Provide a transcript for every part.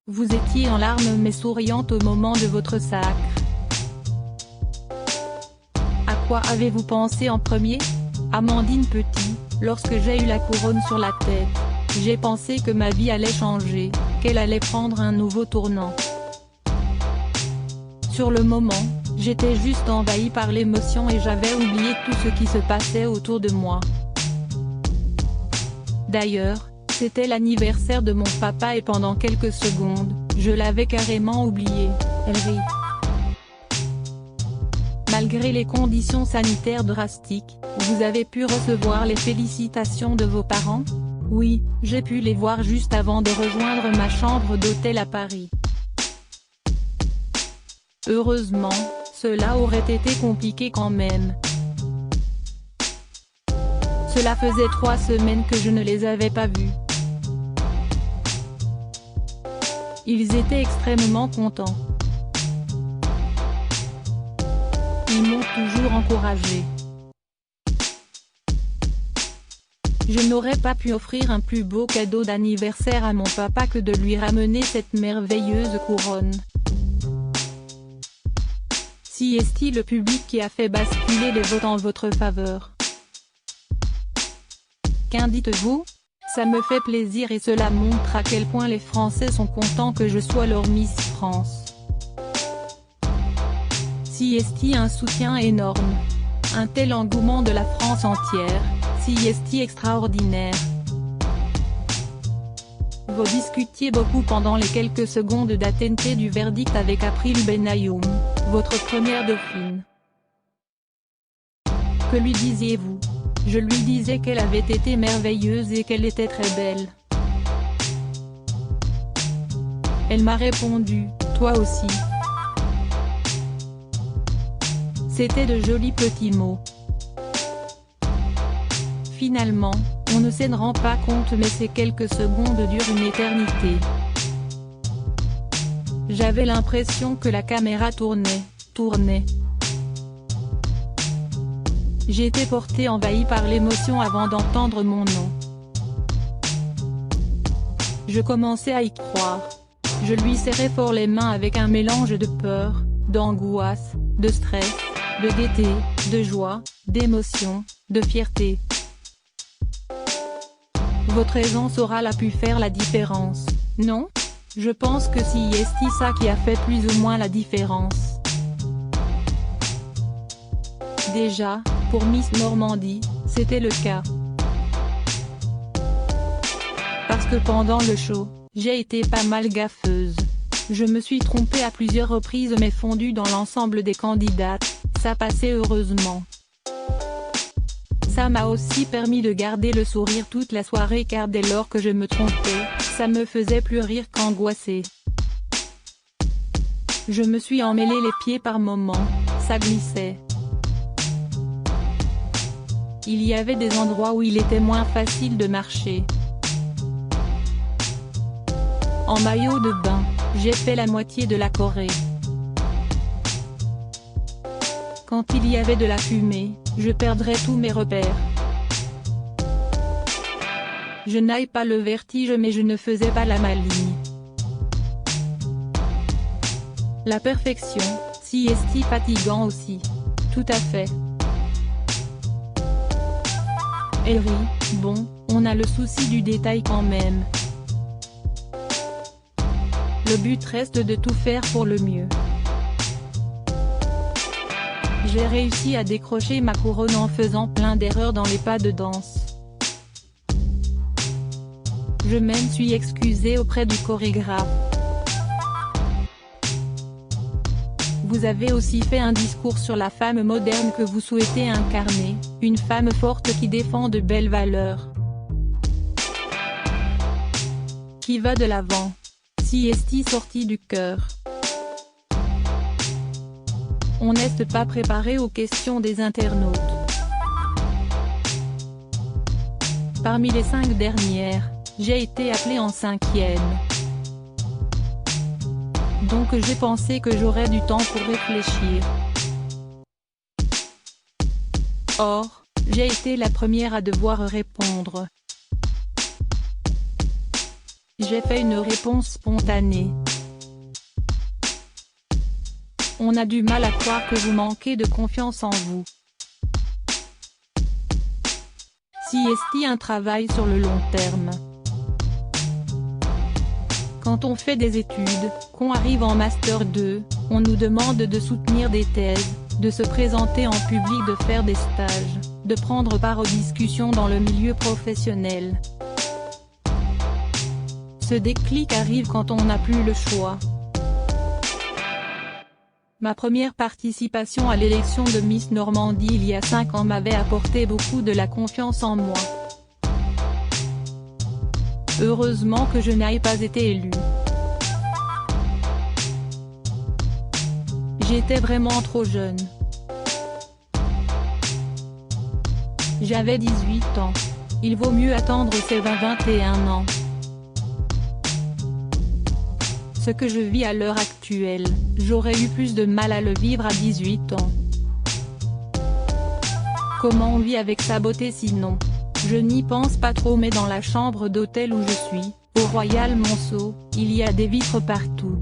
Vous étiez en larmes mais souriante au moment de votre sacre. À quoi avez-vous pensé en premier? Amandine Petit, lorsque j'ai eu la couronne sur la tête, j'ai pensé que ma vie allait changer, qu'elle allait prendre un nouveau tournant. Sur le moment, j'étais juste envahie par l'émotion et j'avais oublié tout ce qui se passait autour de moi. D'ailleurs, c'était l'anniversaire de mon papa et pendant quelques secondes, je l'avais carrément oublié. Elle rit. Malgré les conditions sanitaires drastiques, vous avez pu recevoir les félicitations de vos parents? Oui, j'ai pu les voir juste avant de rejoindre ma chambre d'hôtel à Paris. Heureusement, cela aurait été compliqué quand même. Cela faisait 3 semaines que je ne les avais pas vus. Ils étaient extrêmement contents. Ils m'ont toujours encouragé. Je n'aurais pas pu offrir un plus beau cadeau d'anniversaire à mon papa que de lui ramener cette merveilleuse couronne. Si est-il le public qui a fait basculer les votes en votre faveur? Qu'en dites-vous? Ça me fait plaisir et cela montre à quel point les Français sont contents que je sois leur Miss France. Si est-il un soutien énorme? Un tel engouement de la France entière, si est-il extraordinaire? Vous discutiez beaucoup pendant les quelques secondes d'attente du verdict avec April Benayoun, votre première dauphine. Que lui disiez-vous? Je lui disais qu'elle avait été merveilleuse et qu'elle était très belle. Elle m'a répondu, toi aussi. C'était de jolis petits mots. Finalement, on ne s'en rend pas compte mais ces quelques secondes durent une éternité. J'avais l'impression que la caméra tournait. J'étais portée envahie par l'émotion avant d'entendre mon nom. Je commençais à y croire. Je lui serrais fort les mains avec un mélange de peur, d'angoisse, de stress, de gaieté, de joie, d'émotion, de fierté. Votre aisance orale a pu faire la différence, non? Je pense que si est ça qui a fait plus ou moins la différence. Déjà, pour Miss Normandie, c'était le cas. Parce que pendant le show, j'ai été pas mal gaffeuse. Je me suis trompée à plusieurs reprises mais fondue dans l'ensemble des candidates, ça passait heureusement. Ça m'a aussi permis de garder le sourire toute la soirée car dès lors que je me trompais, ça me faisait plus rire qu'angoisser. Je me suis emmêlé les pieds par moments, ça glissait. Il y avait des endroits où il était moins facile de marcher. En maillot de bain, j'ai fait la moitié de la Corée. Quand il y avait de la fumée, je perdrais tous mes repères. Je n'ai pas le vertige mais je ne faisais pas la maligne. La perfection, si est fatigant aussi. Tout à fait. Elle rit, bon, on a le souci du détail quand même. Le but reste de tout faire pour le mieux. J'ai réussi à décrocher ma couronne en faisant plein d'erreurs dans les pas de danse. Je m'en suis excusée auprès du chorégraphe. Vous avez aussi fait un discours sur la femme moderne que vous souhaitez incarner, une femme forte qui défend de belles valeurs. Qui va de l'avant. Si est sorti du cœur. On n'est pas préparé aux questions des internautes. Parmi les 5 dernières, j'ai été appelée en 5e. Donc j'ai pensé que j'aurais du temps pour réfléchir. Or, j'ai été la première à devoir répondre. J'ai fait une réponse spontanée. On a du mal à croire que vous manquez de confiance en vous. Si est-il un travail sur le long terme? Quand on fait des études, qu'on arrive en Master 2, on nous demande de soutenir des thèses, de se présenter en public, de faire des stages, de prendre part aux discussions dans le milieu professionnel. Ce déclic arrive quand on n'a plus le choix. Ma première participation à l'élection de Miss Normandie il y a 5 ans m'avait apporté beaucoup de la confiance en moi. Heureusement que je n'ai pas été élue. J'étais vraiment trop jeune. J'avais 18 ans. Il vaut mieux attendre ses 20-21 ans. Ce que je vis à l'heure actuelle, j'aurais eu plus de mal à le vivre à 18 ans. Comment on vit avec sa beauté sinon? Je n'y pense pas trop, mais dans la chambre d'hôtel où je suis, au Royal Monceau, il y a des vitres partout.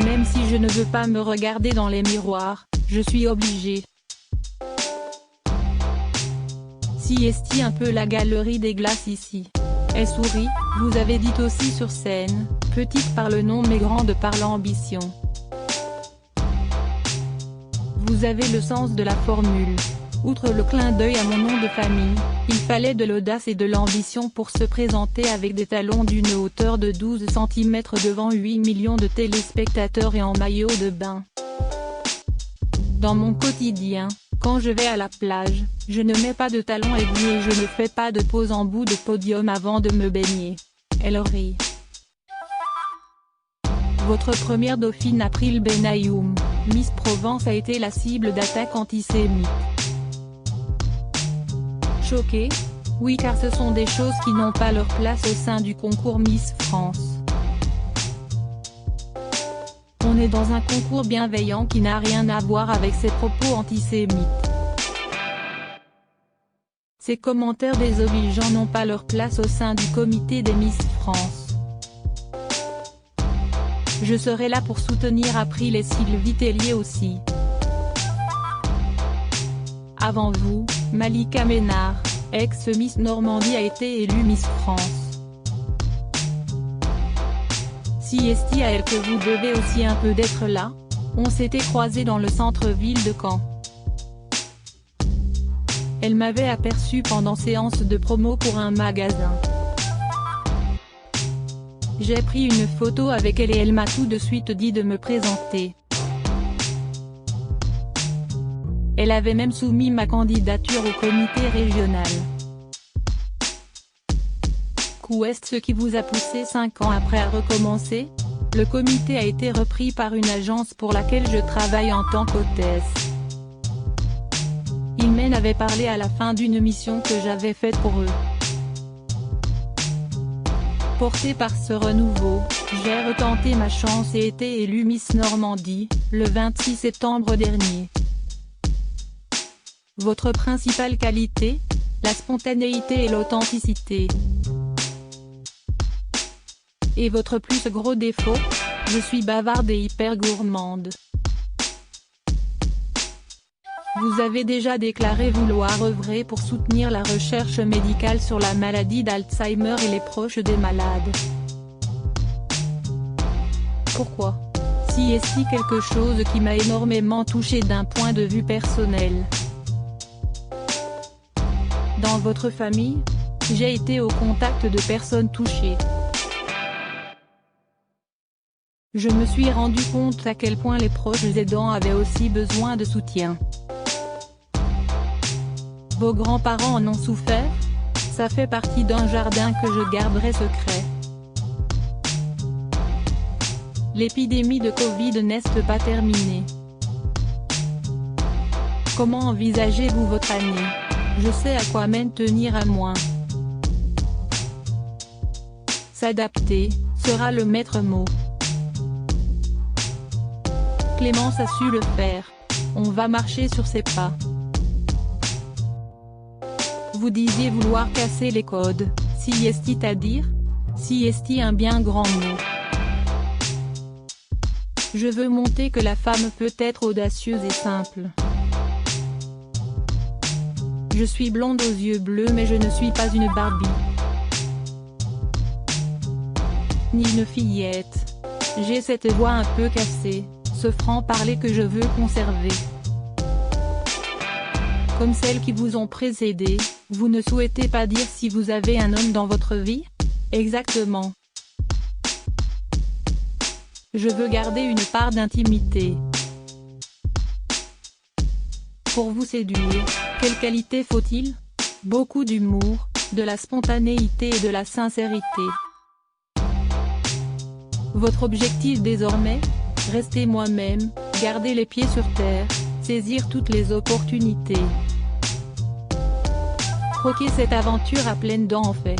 Même si je ne veux pas me regarder dans les miroirs, je suis obligée. Si est-il un peu la galerie des glaces ici? Elle sourit, vous avez dit aussi sur scène, petite par le nom mais grande par l'ambition. Vous avez le sens de la formule. Outre le clin d'œil à mon nom de famille, il fallait de l'audace et de l'ambition pour se présenter avec des talons d'une hauteur de 12 cm devant 8 millions de téléspectateurs et en maillot de bain. Dans mon quotidien, quand je vais à la plage, je ne mets pas de talons aiguilles et je ne fais pas de pose en bout de podium avant de me baigner. Elle rit. Votre première dauphine April Benayoum, Miss Provence, a été la cible d'attaques antisémites. Choqué? Oui, car ce sont des choses qui n'ont pas leur place au sein du concours Miss France. On est dans un concours bienveillant qui n'a rien à voir avec ces propos antisémites. Ces commentaires désobligeants n'ont pas leur place au sein du comité des Miss France. Je serai là pour soutenir April et Sylvie Tellier aussi. Avant vous, Malika Ménard, ex-Miss Normandie, a été élue Miss France. Si est-il à elle que vous devez aussi un peu d'être là? On s'était croisés dans le centre-ville de Caen. Elle m'avait aperçu pendant séance de promo pour un magasin. J'ai pris une photo avec elle et elle m'a tout de suite dit de me présenter. Elle avait même soumis ma candidature au comité régional. Qu'est ce qui vous a poussé 5 ans après à recommencer? Le comité a été repris par une agence pour laquelle je travaille en tant qu'hôtesse. Ils m'en avaient parlé à la fin d'une mission que j'avais faite pour eux. Portée par ce renouveau, j'ai retenté ma chance et été élue Miss Normandie, le 26 septembre dernier. Votre principale qualité? La spontanéité et l'authenticité. Et votre plus gros défaut? Je suis bavarde et hyper gourmande. Vous avez déjà déclaré vouloir œuvrer pour soutenir la recherche médicale sur la maladie d'Alzheimer et les proches des malades. Pourquoi? Si est-il quelque chose qui m'a énormément touché d'un point de vue personnel. Dans votre famille, j'ai été au contact de personnes touchées. Je me suis rendu compte à quel point les proches aidants avaient aussi besoin de soutien. Vos grands-parents en ont souffert? Ça fait partie d'un jardin que je garderai secret. L'épidémie de Covid n'est pas terminée. Comment envisagez-vous votre année? Je sais à quoi m'en tenir à moins. S'adapter, sera le maître mot. Clémence a su le faire. On va marcher sur ses pas. Vous disiez vouloir casser les codes, Si est-il à dire? Si est-il un bien grand mot? Je veux montrer que la femme peut être audacieuse et simple. Je suis blonde aux yeux bleus mais je ne suis pas une Barbie. Ni une fillette. J'ai cette voix un peu cassée, ce franc-parler que je veux conserver. Comme celles qui vous ont précédé, vous ne souhaitez pas dire si vous avez un homme dans votre vie? Exactement. Je veux garder une part d'intimité. Pour vous séduire, quelle qualité faut-il? Beaucoup d'humour, de la spontanéité et de la sincérité. Votre objectif désormais? Rester moi-même, garder les pieds sur terre, saisir toutes les opportunités. Croquer cette aventure à pleines dents en fait.